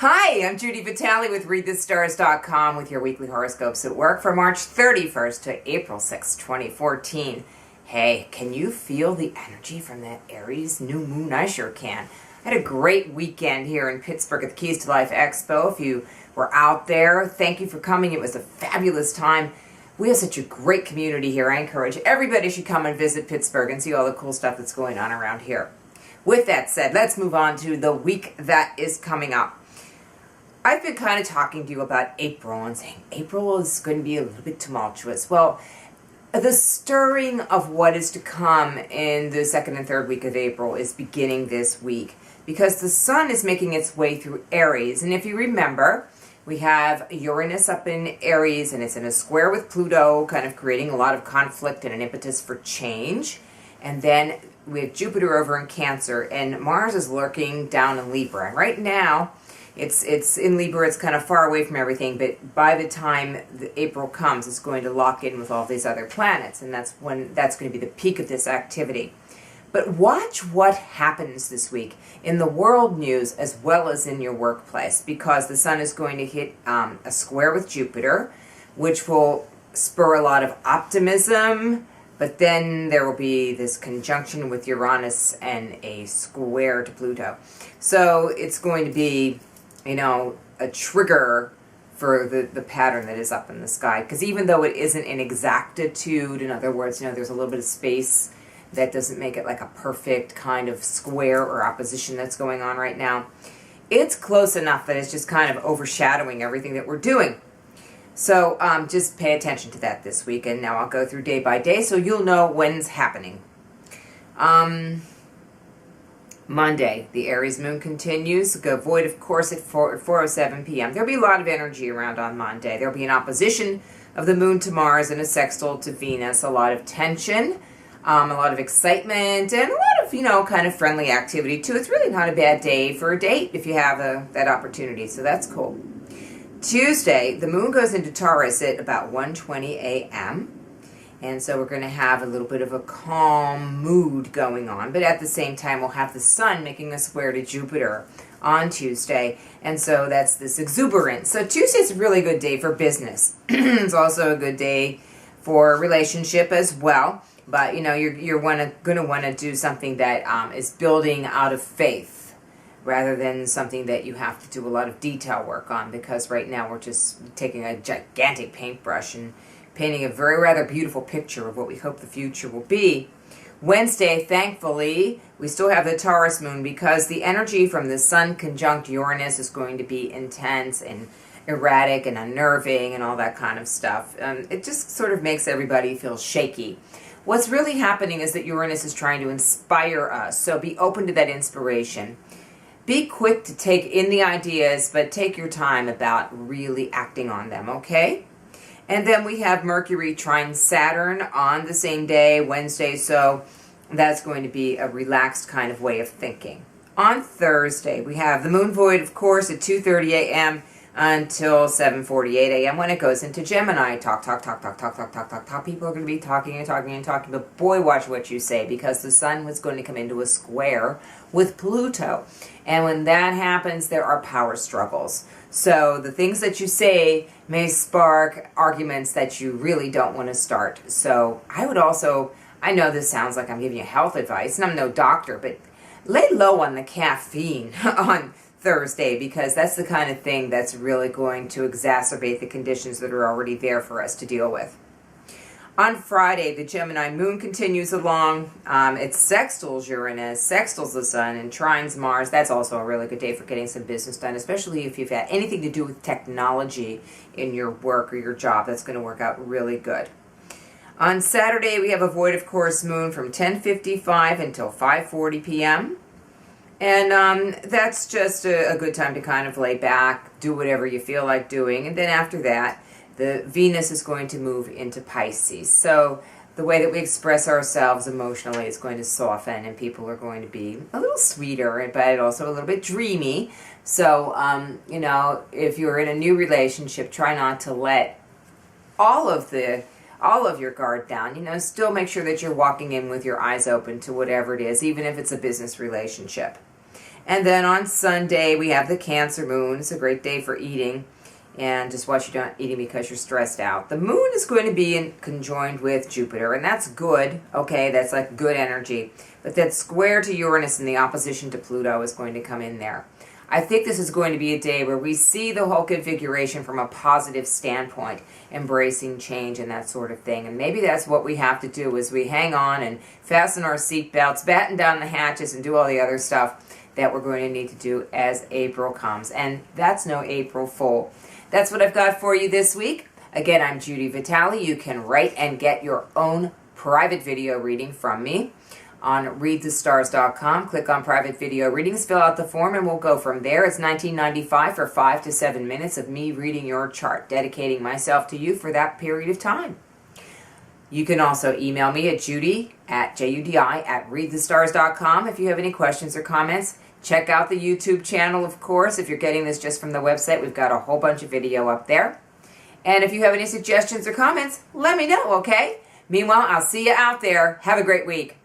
Hi, I'm Judy Vitale with ReadTheStars.com with your weekly horoscopes at work for March 31st to April 6, 2014. Hey, can you feel the energy from that Aries new moon? I sure can. I had a great weekend here in Pittsburgh at the Keys to Life Expo. If you were out there, thank you for coming. It was a fabulous time. We have such a great community here. I encourage everybody should come and visit Pittsburgh and see all the cool stuff that's going on around here. With that said, let's move on to the week that is coming up. I've been kind of talking to you about April and saying April is going to be a little bit tumultuous. Well, the stirring of what is to come in the second and third week of April is beginning this week because the sun is making its way through Aries. And if you remember, we have Uranus up in Aries and it's in a square with Pluto, kind of creating a lot of conflict and an impetus for change. And then we have Jupiter over in Cancer and Mars is lurking down in Libra. And right now, it's in Libra, it's kind of far away from everything, but by the time April comes, it's going to lock in with all these other planets, and that's when that's going to be the peak of this activity. But watch what happens this week in the world news as well as in your workplace, because the sun is going to hit a square with Jupiter, which will spur a lot of optimism, but then there will be this conjunction with Uranus and a square to Pluto. So it's going to be, you know, a trigger for the pattern that is up in the sky. Because even though it isn't an exactitude, in other words, you know, there's a little bit of space that doesn't make it like a perfect kind of square or opposition that's going on right now, it's close enough that it's just kind of overshadowing everything that we're doing. So just pay attention to that this week. And now I'll go through day by day so you'll know when's happening. Monday, the Aries moon continues. Go void, of course, at 4:07 p.m. There'll be a lot of energy around on Monday. There'll be an opposition of the moon to Mars and a sextile to Venus. A lot of tension, a lot of excitement, and a lot of, you know, kind of friendly activity, too. It's really not a bad day for a date if you have that opportunity, so that's cool. Tuesday, the moon goes into Taurus at about 1:20 a.m., and so we're going to have a little bit of a calm mood going on. But at the same time, we'll have the sun making a square to Jupiter on Tuesday. And so that's this exuberance. So Tuesday's a really good day for business. It's also a good day for relationship as well. But, you know, you're going to want to do something that is building out of faith rather than something that you have to do a lot of detail work on. Because right now we're just taking a gigantic paintbrush and painting a very rather beautiful picture of what we hope the future will be. Wednesday, thankfully, we still have the Taurus moon because the energy from the sun conjunct Uranus is going to be intense and erratic and unnerving and all that kind of stuff. It just sort of makes everybody feel shaky. What's really happening is that Uranus is trying to inspire us, so be open to that inspiration. Be quick to take in the ideas, but take your time about really acting on them, okay? And then we have Mercury trine Saturn on the same day, Wednesday, so that's going to be a relaxed kind of way of thinking. On Thursday, we have the moon void, of course, at 2:30 a.m. until 7:48 a.m. when it goes into Gemini. Talk. People are going to be talking and talking and talking, but boy, watch what you say, because the sun was going to come into a square with Pluto. And when that happens, there are power struggles. So the things that you say may spark arguments that you really don't want to start. So I would also, I know this sounds like I'm giving you health advice, and I'm no doctor, but lay low on the caffeine on Thursday, because that's the kind of thing that's really going to exacerbate the conditions that are already there for us to deal with. On Friday, the Gemini moon continues along. It sextiles Uranus, sextiles the sun, and trines Mars. That's also a really good day for getting some business done, especially if you've had anything to do with technology in your work or your job. That's going to work out really good. On Saturday, we have a void, of course, moon from 10:55 until 5:40 p.m. And that's just a good time to kind of lay back, do whatever you feel like doing. And then after that, the Venus is going to move into Pisces. So the way that we express ourselves emotionally is going to soften, and people are going to be a little sweeter, but also a little bit dreamy. So, you know, if you're in a new relationship, try not to let all of your guard down. You know, still make sure that you're walking in with your eyes open to whatever it is, even if it's a business relationship. And then on Sunday, we have the Cancer moon. It's a great day for eating. And just watch you not eating because you're stressed out. The moon is going to be conjoined with Jupiter, and that's good. Okay, that's like good energy. But that square to Uranus and the opposition to Pluto is going to come in there. I think this is going to be a day where we see the whole configuration from a positive standpoint, embracing change and that sort of thing. And maybe that's what we have to do, is we hang on and fasten our seatbelts, batten down the hatches, and do all the other stuff that we're going to need to do as April comes. And that's no April Fool. That's what I've got for you this week. Again, I'm Judy Vitale. You can write and get your own private video reading from me on readthestars.com. Click on private video readings, fill out the form, and we'll go from there. It's $19.95 for 5 to 7 minutes of me reading your chart, dedicating myself to you for that period of time. You can also email me at judi@readthestars.com if you have any questions or comments. Check out the YouTube channel, of course. If you're getting this just from the website, we've got a whole bunch of video up there. And if you have any suggestions or comments, let me know, okay? Meanwhile, I'll see you out there. Have a great week.